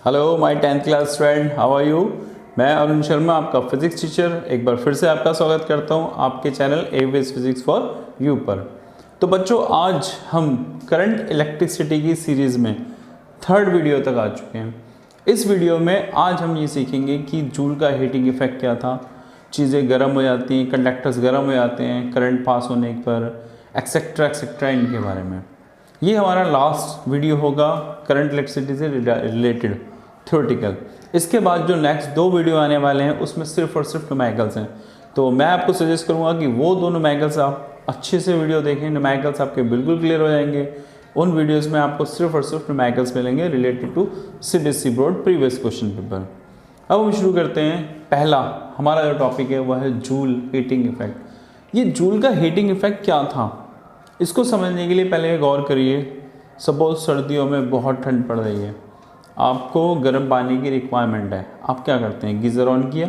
Hello my 10th class student, how are you. मैं अरुण शर्मा, आपका physics teacher, एक बार फिर से आपका स्वागत करता हूं आपके channel ABS physics for you पर। तो बच्चों, आज हम करंट इलेक्ट्रिसिटी की सीरीज़ में 3rd वीडियो तक आ चुके हैं। इस वीडियो में आज हम ये सीखेंगे कि जूल का हीटिंग इफेक्ट क्या था, चीज़ें गर्म हो जाती हैं, कंडक्टर्स गर्म हो जाते हैं करंट पास होने पर, एक्सेट्रा एक्सेट्रा, इनके बारे में। ये हमारा लास्ट वीडियो होगा करंट इलेक्ट्रिसिटी से रिलेटेड थ्योरेटिकल। इसके बाद जो नेक्स्ट 2 वीडियो आने वाले हैं उसमें सिर्फ और सिर्फ न्यूमेरिकल्स हैं। तो मैं आपको सजेस्ट करूंगा कि वो 2 न्यूमेरिकल्स आप अच्छे से वीडियो देखें। न्यूमेरिकल्स आपके बिल्कुल क्लियर हो जाएंगे। उन वीडियोस में आपको सिर्फ और सिर्फ न्यूमेरिकल्स मिलेंगे related to CBSE board previous question paper. अब हम शुरू करते हैं। पहला हमारा जो टॉपिक है वह है जूल हीटिंग इफेक्ट। ये जूल का हीटिंग इफेक्ट क्या था, इसको समझने के लिए पहले गौर करिए। सपोज सर्दियों में बहुत ठंड पड़ रही है, आपको गर्म पानी की रिक्वायरमेंट है, आप क्या करते हैं, गीज़र ऑन किया।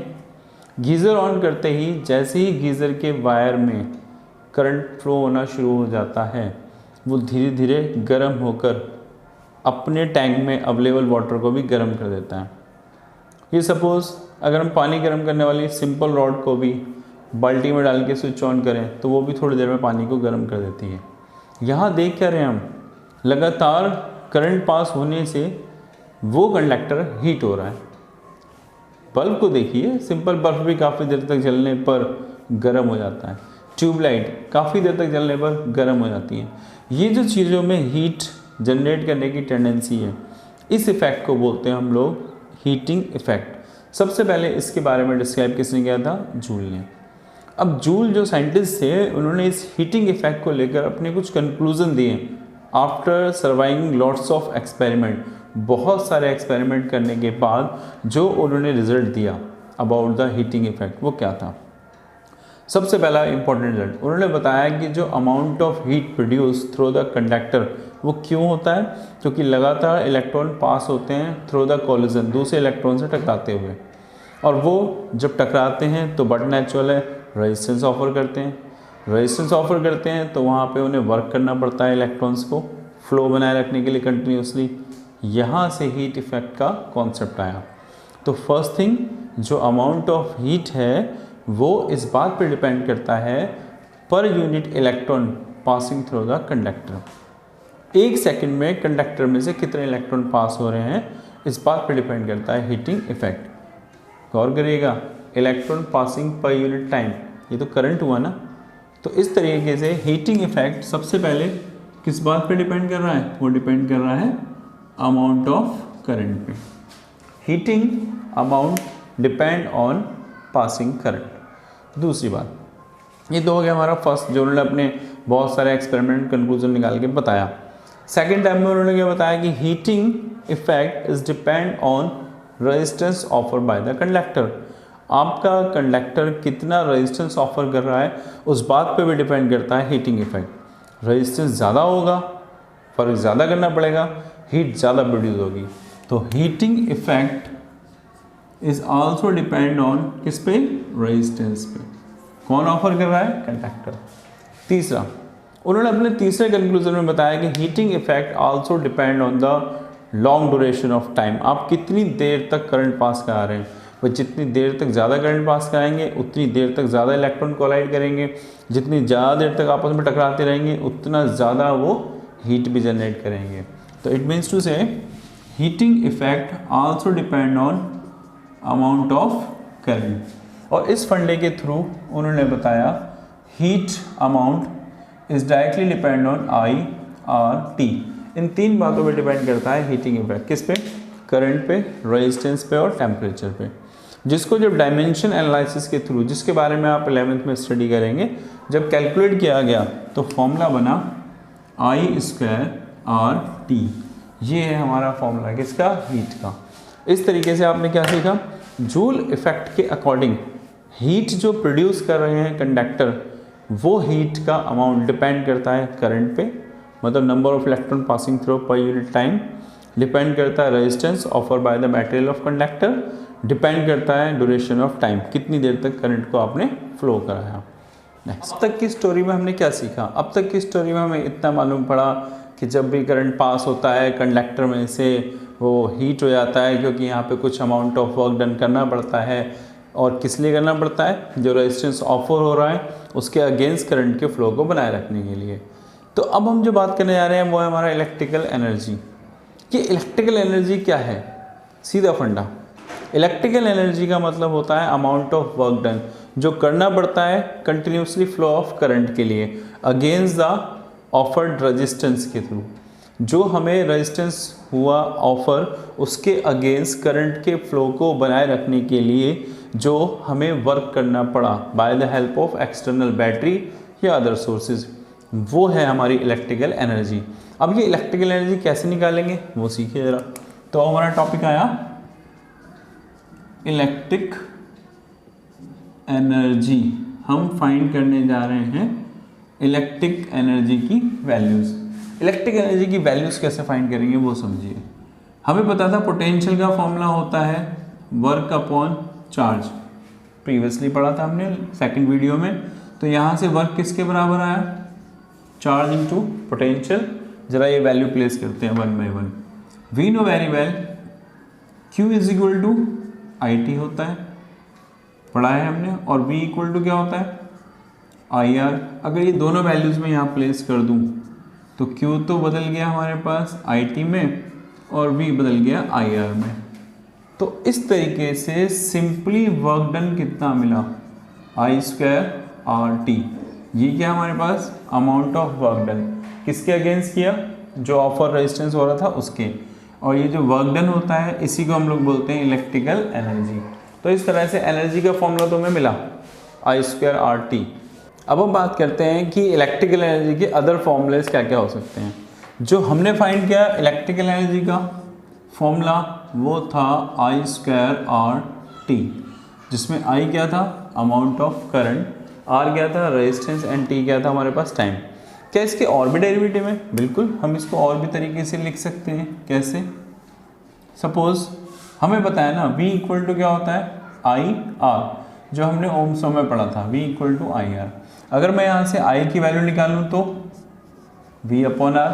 गीज़र ऑन करते ही जैसे ही गीज़र के वायर में करंट फ्लो होना शुरू हो जाता है, वो धीरे धीरे गर्म होकर अपने टैंक में अवेलेबल वाटर को भी गर्म कर देता है। ये सपोज़ अगर हम पानी गर्म करने वाली सिंपल रॉड को भी बाल्टी में डाल के स्विच ऑन करें तो वो भी थोड़ी देर में पानी को गर्म कर देती है। यहाँ देख क्या रहे हैं हम, लगातार करंट पास होने से वो कंडक्टर हीट हो रहा है। बल्ब को देखिए, सिंपल बल्ब भी काफ़ी देर तक जलने पर गर्म हो जाता है। ट्यूबलाइट काफ़ी देर तक जलने पर गर्म हो जाती है। ये जो चीज़ों में हीट जनरेट करने की टेंडेंसी है, इस इफ़ेक्ट को बोलते हैं हम लोग हीटिंग इफ़ेक्ट। सबसे पहले इसके बारे में डिस्क्राइब किसने किया था, जूल ने। अब जूल जो साइंटिस्ट थे, उन्होंने इस हीटिंग इफेक्ट को लेकर अपने कुछ कंक्लूजन दिए after surviving lots of experiment. बहुत सारे एक्सपेरिमेंट करने के बाद जो उन्होंने रिजल्ट दिया अबाउट द हीटिंग इफेक्ट, वो क्या था। सबसे पहला इंपॉर्टेंट रिजल्ट, उन्होंने बताया कि जो amount of heat produce through the conductor वो क्यों होता है, क्योंकि लगातार इलेक्ट्रॉन पास होते हैं थ्रू द कॉलिजन, दूसरे इलेक्ट्रॉन से टकराते हुए, और वो जब टकराते हैं तो बट नेचुरल है रेजिस्टेंस ऑफर करते हैं। रेजिस्टेंस ऑफर करते हैं तो वहाँ पे उन्हें वर्क करना पड़ता है इलेक्ट्रॉन्स को फ्लो बनाए रखने के लिए कंटिन्यूसली। यहाँ से हीट इफेक्ट का कॉन्सेप्ट आया। तो फर्स्ट थिंग, जो अमाउंट ऑफ हीट है वो इस बात पे डिपेंड करता है per unit electron passing through the conductor. 1 second में कंडक्टर में से कितने इलेक्ट्रॉन पास हो रहे हैं, इस बात पे डिपेंड करता है हीटिंग इफेक्ट। गौर करिएगा, electron passing per unit time, ये तो करंट हुआ ना। तो इस तरीके से हीटिंग इफेक्ट सबसे पहले किस बात पे डिपेंड कर रहा है, वो डिपेंड कर रहा है अमाउंट ऑफ करंट पे। Heating amount depend on passing current. दूसरी बात, ये तो हो गया हमारा फर्स्ट, जो उन्होंने अपने बहुत सारे एक्सपेरिमेंट कंक्लूजन निकाल के बताया। सेकेंड टाइम में उन्होंने क्या बताया कि heating effect is depend on resistance offer by the conductor. आपका कंडक्टर कितना रेजिस्टेंस ऑफर कर रहा है उस बात पे भी डिपेंड करता है हीटिंग इफेक्ट। रेजिस्टेंस ज़्यादा होगा, फर्क ज़्यादा करना पड़ेगा, हीट ज़्यादा प्रोड्यूस होगी। तो heating effect is also depend on किस पे, रेजिस्टेंस पे। कौन ऑफर कर रहा है, कंडक्टर। तीसरा, उन्होंने अपने तीसरे कंक्लूजन में बताया कि heating effect also depend on the long duration of time. आप कितनी देर तक करंट पास करा रहे हैं, वो जितनी देर तक ज़्यादा करंट पास कराएंगे उतनी देर तक ज़्यादा इलेक्ट्रॉन कोलाइड करेंगे, जितनी ज़्यादा देर तक आपस में टकराते रहेंगे उतना ज़्यादा वो हीट भी जनरेट करेंगे। तो it means to say heating effect also depend on amount of current. और इस फंडे के थ्रू उन्होंने बताया heat amount is directly depend on I R T. इन 3 बातों पे डिपेंड करता है हीटिंग इफेक्ट, किस पे, करंट पे, रेजिस्टेंस पे और टेम्परेचर पे। जिसको जब डायमेंशन एनालिसिस के थ्रू, जिसके बारे में आप 11th में स्टडी करेंगे, जब कैलकुलेट किया गया तो फॉर्मूला बना I²RT। ये है हमारा फॉर्मूला किसका, हीट का। इस तरीके से आपने क्या सीखा, जूल इफेक्ट के अकॉर्डिंग हीट जो प्रोड्यूस कर रहे हैं कंडक्टर, वो हीट का अमाउंट डिपेंड करता है करंट पे, मतलब number of electron passing through पर यूनिट टाइम, डिपेंड करता है resistance offer by the material of conductor, depend करता है ड्यूरेशन ऑफ टाइम, कितनी देर तक करंट को आपने फ्लो कराया। नेक्स्ट, अब तक की स्टोरी में हमने क्या सीखा, अब तक की स्टोरी में हमें इतना मालूम पड़ा कि जब भी करंट पास होता है कंडक्टर में से, वो हीट हो जाता है, क्योंकि यहाँ पे कुछ अमाउंट ऑफ वर्क डन करना पड़ता है। और किस लिए करना पड़ता है? जो रेजिस्टेंस ऑफर हो रहा है उसके अगेंस्ट करंट के फ्लो को बनाए रखने के लिए। तो अब हम जो बात करने जा रहे हैं वो है हमारा इलेक्ट्रिकल एनर्जी। कि इलेक्ट्रिकल एनर्जी क्या है? सीधा फंडा, इलेक्ट्रिकल एनर्जी का मतलब होता है अमाउंट ऑफ वर्क डन, जो करना पड़ता है कंटिन्यूसली फ्लो ऑफ करंट के लिए अगेंस्ट द ऑफर्ड रेजिस्टेंस के थ्रू। जो हमें रेजिस्टेंस हुआ ऑफर, उसके अगेंस्ट करंट के फ्लो को बनाए रखने के लिए जो हमें वर्क करना पड़ा by the help of external battery या अदर सोर्सेज, वो है हमारी इलेक्ट्रिकल एनर्जी। अब ये इलेक्ट्रिकल एनर्जी कैसे निकालेंगे वो सीखिए ज़रा। तो हमारा टॉपिक आया इलेक्ट्रिक एनर्जी। हम फाइंड करने जा रहे हैं इलेक्ट्रिक एनर्जी की वैल्यूज़। इलेक्ट्रिक एनर्जी की वैल्यूज़ कैसे फाइंड करेंगे वो समझिए। हमें पता था पोटेंशियल का फॉर्मूला होता है वर्क अपॉन चार्ज, प्रीवियसली पढ़ा था हमने सेकंड वीडियो में। तो यहाँ से वर्क किसके बराबर आया? Charge into potential. जरा ये वैल्यू प्लेस करते हैं one by one. We know very well Q is equal to IT होता है, पढ़ा है हमने। और V इक्वल टू क्या होता है? IR। अगर ये दोनों वैल्यूज़ में यहाँ प्लेस कर दूँ तो Q तो बदल गया हमारे पास IT में और V बदल गया IR में। तो इस तरीके से सिंपली वर्क डन कितना मिला? I²RT। ये क्या हमारे पास? Amount of work done. किसके अगेंस्ट किया? जो ऑफर रेजिस्टेंस हो रहा था उसके। और ये जो वर्क डन होता है इसी को हम लोग बोलते हैं इलेक्ट्रिकल एनर्जी। तो इस तरह से एनर्जी का फॉर्मूला तो हमें मिला I²RT। अब हम बात करते हैं कि इलेक्ट्रिकल एनर्जी के अदर फॉर्मूलेस क्या क्या हो सकते हैं। जो हमने फाइंड किया इलेक्ट्रिकल एनर्जी का फॉर्मूला वो था I²RT, जिसमें I क्या था? अमाउंट ऑफ करंट, R क्या था? रेजिस्टेंस, एंड T क्या था हमारे पास? टाइम। क्या इसके और भी डेरिवेटिव है? बिल्कुल, हम इसको और भी तरीके से लिख सकते हैं। कैसे? सपोज हमें पता है ना V इक्वल टू क्या होता है? IR, जो हमने ओम्स लॉ में पढ़ा था, V इक्वल टू IR। अगर मैं यहाँ से I की वैल्यू निकालूँ तो V अपॉन R,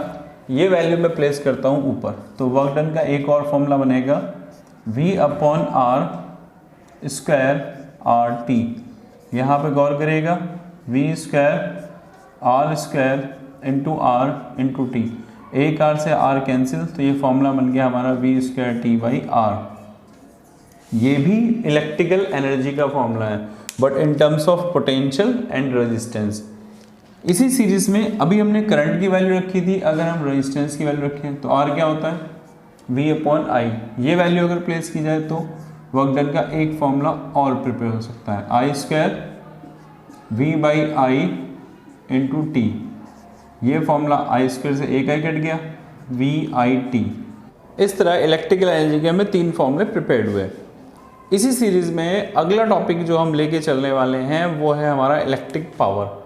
ये वैल्यू मैं प्लेस करता हूँ ऊपर, तो वर्क डन का एक और फॉर्मूला बनेगा V अपॉन R²RT। यहाँ पे गौर करेगा V² R² into R into T। एक R से R कैंसिल, तो ये फॉर्मूला बन गया हमारा V²T/R। ये भी इलेक्ट्रिकल एनर्जी का फॉर्मूला है, but in terms of potential and resistance. इसी सीरीज में अभी हमने करंट की वैल्यू रखी थी, अगर हम रेजिस्टेंस की वैल्यू रखें तो R क्या होता है? V upon I। ये वैल्यू अगर प्लेस की जाए तो वर्क डन का एक फॉर्मूला और प्रिपेयर हो सकता है I² V/I इंटू T। ये फॉर्मूला I² से एक I कट गया, VIT। इस तरह इलेक्ट्रिकल एनर्जी के हमें तीन फॉर्मूले प्रिपेयर्ड हुए। इसी सीरीज़ में अगला टॉपिक जो हम लेके चलने वाले हैं वो है हमारा इलेक्ट्रिक पावर।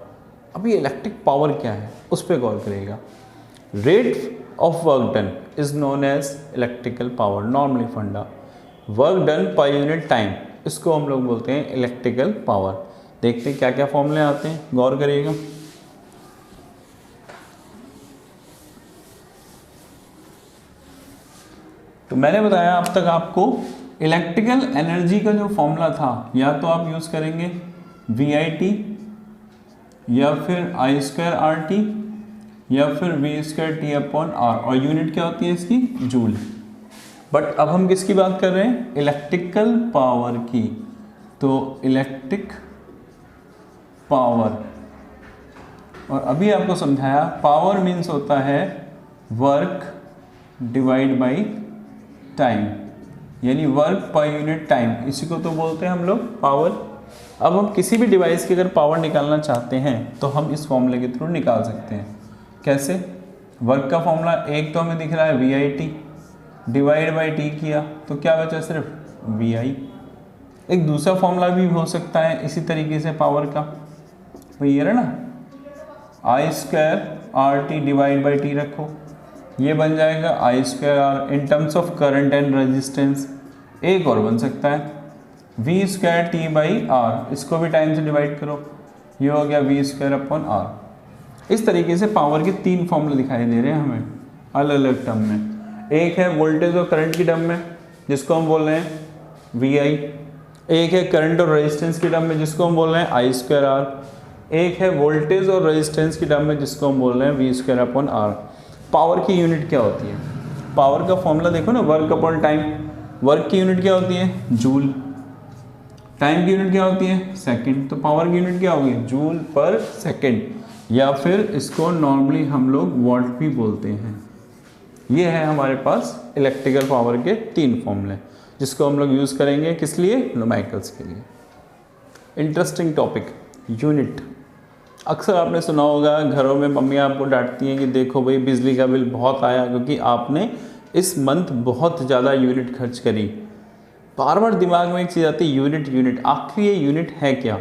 अभी इलेक्ट्रिक पावर क्या है उस पर गौर करिएगा। Rate of work done is known as electrical power, normally फंडा। Work done per unit time, इसको हम लोग बोलते हैं इलेक्ट्रिकल पावर। देखते हैं क्या क्या फॉर्मूले आते हैं, गौर करिएगा। तो मैंने बताया अब तक आपको इलेक्ट्रिकल एनर्जी का जो फॉर्मूला था, या तो आप यूज़ करेंगे VIT या फिर I²RT या फिर V²T अपॉन R, और यूनिट क्या होती है इसकी? जूल। बट अब हम किसकी बात कर रहे हैं? इलेक्ट्रिकल पावर की। तो इलेक्ट्रिक पावर, और अभी आपको समझाया पावर मीन्स होता है वर्क डिवाइड बाय टाइम, यानी वर्क पर यूनिट टाइम, इसी को तो बोलते हैं हम लोग पावर। अब हम किसी भी डिवाइस की अगर पावर निकालना चाहते हैं तो हम इस फॉर्मूले के थ्रू निकाल सकते हैं। कैसे? वर्क का फॉर्मूला एक तो हमें दिख रहा है VIT, डिवाइड बाय T किया तो क्या बचा? सिर्फ VI। एक दूसरा फॉर्मूला भी हो सकता है इसी तरीके से पावर का, वो ये रहा ना, I²RT डिवाइड बाय T रखो, ये बन जाएगा I²R in terms of current and resistance. एक और बन सकता है V²T/R, इसको भी टाइम से डिवाइड करो, ये हो गया V² अपॉन R। इस तरीके से पावर के तीन फॉर्मूले दिखाई दे रहे हैं हमें अलग अलग टर्म में। एक है वोल्टेज और करंट की टर्म में जिसको हम बोल रहे हैं VI, एक है करंट और रेजिस्टेंस की टर्म में जिसको हम बोल रहे हैं I²R, एक है वोल्टेज और रेजिस्टेंस की टर्म में जिसको हम बोल रहे हैं V²/R। पावर की यूनिट क्या होती है? पावर का फॉर्मूला देखो ना, वर्क अपॉन टाइम। वर्क की यूनिट क्या होती है? जूल। टाइम की यूनिट क्या होती है? सेकंड। तो पावर की यूनिट क्या होगी? जूल पर सेकंड, या फिर इसको नॉर्मली हम लोग वॉट भी बोलते हैं। ये है हमारे पास इलेक्ट्रिकल पावर के 3 फॉर्मूले जिसको हम लोग यूज़ करेंगे किस लिए? न्यूमेरिकल्स के लिए। Interesting topic, unit. अक्सर आपने सुना होगा घरों में मम्मी आपको डांटती हैं कि देखो भाई बिजली का बिल बहुत आया क्योंकि आपने इस मंथ बहुत ज़्यादा यूनिट खर्च करी। बार बार दिमाग में एक चीज़ आती है, यूनिट यूनिट। आखिर ये यूनिट है क्या?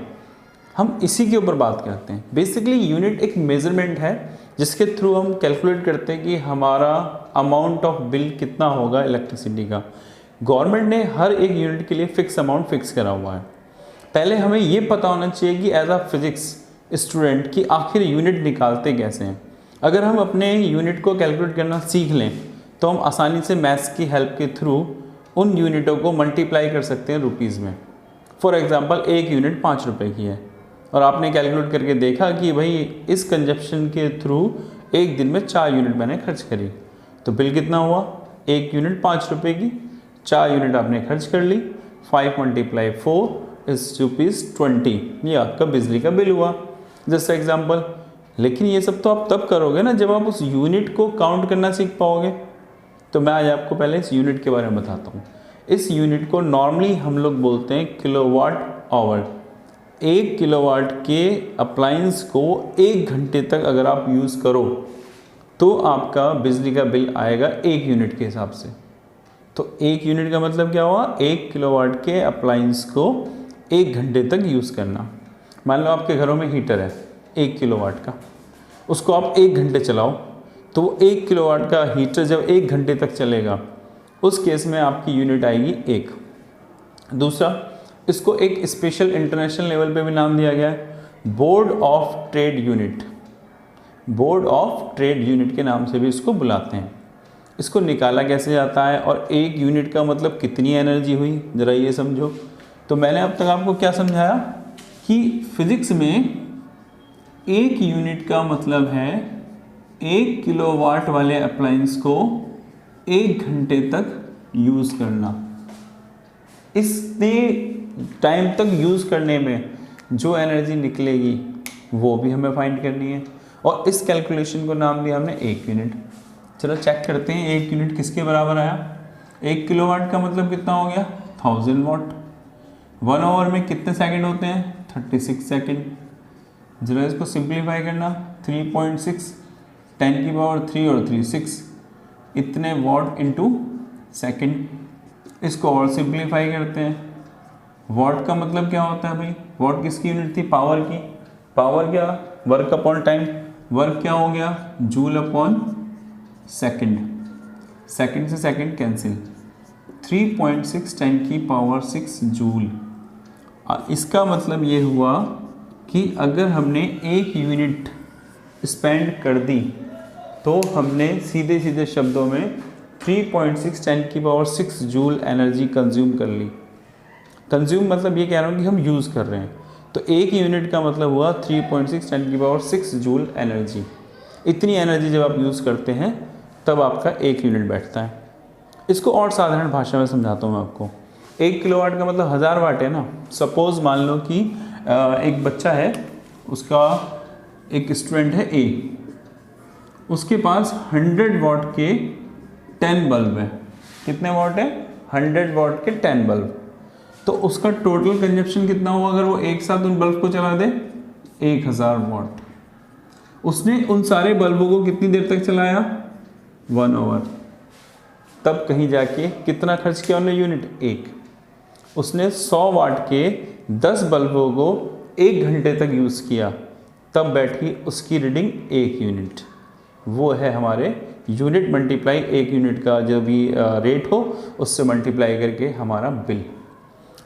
हम इसी के ऊपर बात करते हैं। बेसिकली यूनिट एक मेजरमेंट है जिसके थ्रू हम कैलकुलेट करते हैं कि हमारा अमाउंट ऑफ बिल कितना होगा इलेक्ट्रिसिटी का। गवर्नमेंट ने हर एक यूनिट के लिए फिक्स अमाउंट फिक्स करा हुआ है। पहले हमें ये पता होना चाहिए कि एज अ फिजिक्स स्टूडेंट कि आखिर यूनिट निकालते कैसे हैं। अगर हम अपने यूनिट को कैलकुलेट करना सीख लें तो हम आसानी से मैथ्स की हेल्प के थ्रू उन यूनिटों को मल्टीप्लाई कर सकते हैं रुपीज़ में। फॉर एग्जांपल एक यूनिट 5 रुपये की है और आपने कैलकुलेट करके देखा कि भाई इस कंजप्शन के थ्रू एक दिन में 4 यूनिट मैंने खर्च करी, तो बिल कितना हुआ? एक यूनिट 5 रुपये की, 4 यूनिट आपने खर्च कर ली, 5 × 4 इज ₹20। ये आपका बिजली का बिल हुआ, जस्ट एग्जाम्पल। लेकिन ये सब तो आप तब करोगे ना जब आप उस यूनिट को काउंट करना सीख पाओगे। तो मैं आज आपको पहले इस यूनिट के बारे में बताता हूँ। इस यूनिट को नॉर्मली हम लोग बोलते हैं किलोवाट आवर। 1 किलोवाट के अप्लायंस को 1 घंटे तक अगर आप यूज़ करो तो आपका बिजली का बिल आएगा 1 यूनिट के हिसाब से। तो 1 यूनिट का मतलब क्या हुआ? 1 किलोवाट के अप्लायंस को 1 घंटे तक यूज़ करना। मान लो आपके घरों में हीटर है 1 किलोवाट का, उसको आप 1 घंटे चलाओ तो वो 1 किलोवाट का हीटर जब 1 घंटे तक चलेगा उस केस में आपकी यूनिट आएगी 1। दूसरा, इसको एक स्पेशल इंटरनेशनल लेवल पे भी नाम दिया गया है, board of trade unit. Board of trade unit के नाम से भी इसको बुलाते हैं। इसको निकाला कैसे जाता है और 1 यूनिट का मतलब कितनी एनर्जी हुई, ज़रा ये समझो। तो मैंने अब तक आपको क्या समझाया कि फिज़िक्स में 1 यूनिट का मतलब है 1 किलोवाट वाले अप्लायंस को 1 घंटे तक यूज़ करना। इतने टाइम तक यूज़ करने में जो एनर्जी निकलेगी वो भी हमें फाइंड करनी है, और इस कैलकुलेशन को नाम दिया हमने 1 यूनिट। चलो चेक करते हैं 1 यूनिट किसके बराबर आया। 1 किलोवाट का मतलब कितना हो गया? 1000 वाट। 1 आवर में कितने सेकंड होते हैं? 36 सेकंड। जरा इसको सिंप्लीफाई करना, 3.6 10 की पावर 3 और 3 6, इतने वाट इंटू सेकंड। इसको और सिंप्लीफाई करते हैं। वाट का मतलब क्या होता है भाई? वाट किसकी यूनिट थी? पावर की। पावर क्या? Work upon time. वर्क क्या हो गया? Joule upon second. सेकंड से सेकंड कैंसिल, 3.6 10 की पावर 6 जूल। इसका मतलब ये हुआ कि अगर हमने 1 यूनिट स्पेंड कर दी तो हमने सीधे सीधे शब्दों में 3.6 10 की पावर 6 जूल एनर्जी कंज्यूम कर ली। कंज्यूम मतलब ये कह रहा हूँ कि हम यूज़ कर रहे हैं। तो 1 यूनिट का मतलब हुआ 3.6 10 की पावर 6 जूल एनर्जी। इतनी एनर्जी जब आप यूज़ करते हैं तब आपका 1 यूनिट बैठता है। इसको और साधारण भाषा में समझाता हूँ मैं आपको। 1 किलोवाट का मतलब 1000 वाट है ना। सपोज़ मान लो कि एक बच्चा है, उसका एक स्टूडेंट है ए, उसके पास 100 वाट के 10 बल्ब है। कितने वाट है? 100 वाट के 10 बल्ब। तो उसका टोटल कंजप्शन कितना हुआ अगर वो एक साथ उन बल्ब को चला दे? 1000 वाट। उसने उन सारे बल्बों को कितनी देर तक चलाया? 1 आवर। तब कहीं जाके कितना खर्च किया उन्होंने? यूनिट 1। उसने 100 वाट के 10 बल्बों को 1 घंटे तक यूज़ किया, तब बैठी उसकी रीडिंग 1 यूनिट। वो है हमारे यूनिट मल्टीप्लाई 1 यूनिट का जो भी रेट हो उससे मल्टीप्लाई करके हमारा बिल।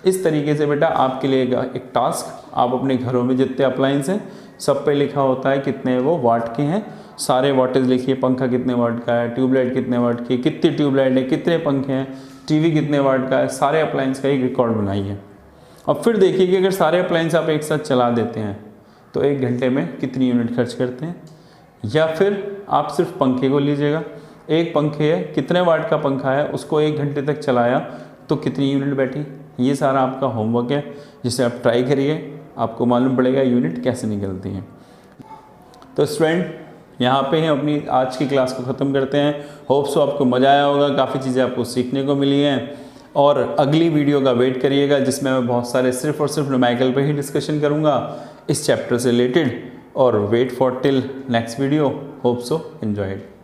इस तरीके से बेटा आपके लिए एक टास्क, आप अपने घरों में जितने अप्लायंस हैं सब पे लिखा होता है कितने वो वाट के हैं, सारे वाटेज लिखिए, पंखा कितने वाट का है, ट्यूबलाइट कितने वाट की है, कितनी ट्यूबलाइट है, कितने पंखे हैं, टीवी कितने वाट का है, सारे अप्लायंस का एक रिकॉर्ड बनाइए। और फिर देखिए कि अगर सारे अप्लायंस आप एक साथ चला देते हैं तो 1 घंटे में कितनी यूनिट खर्च करते हैं। या फिर आप सिर्फ पंखे को लीजिएगा, एक पंखे है, कितने वाट का पंखा है, उसको 1 घंटे तक चलाया तो कितनी यूनिट बैठी। ये सारा आपका होमवर्क है जिसे आप ट्राई करिए, आपको मालूम पड़ेगा यूनिट कैसे निकलती हैं। तो स्टूडेंट, यहाँ पे ही अपनी आज की क्लास को ख़त्म करते हैं। होप सो आपको मज़ा आया होगा, काफ़ी चीज़ें आपको सीखने को मिली हैं। और अगली वीडियो का वेट करिएगा जिसमें मैं बहुत सारे सिर्फ और सिर्फ न्यूमेरिकल पे ही डिस्कशन करूँगा इस चैप्टर से रिलेटेड। और wait for till next video. Hope so enjoy it.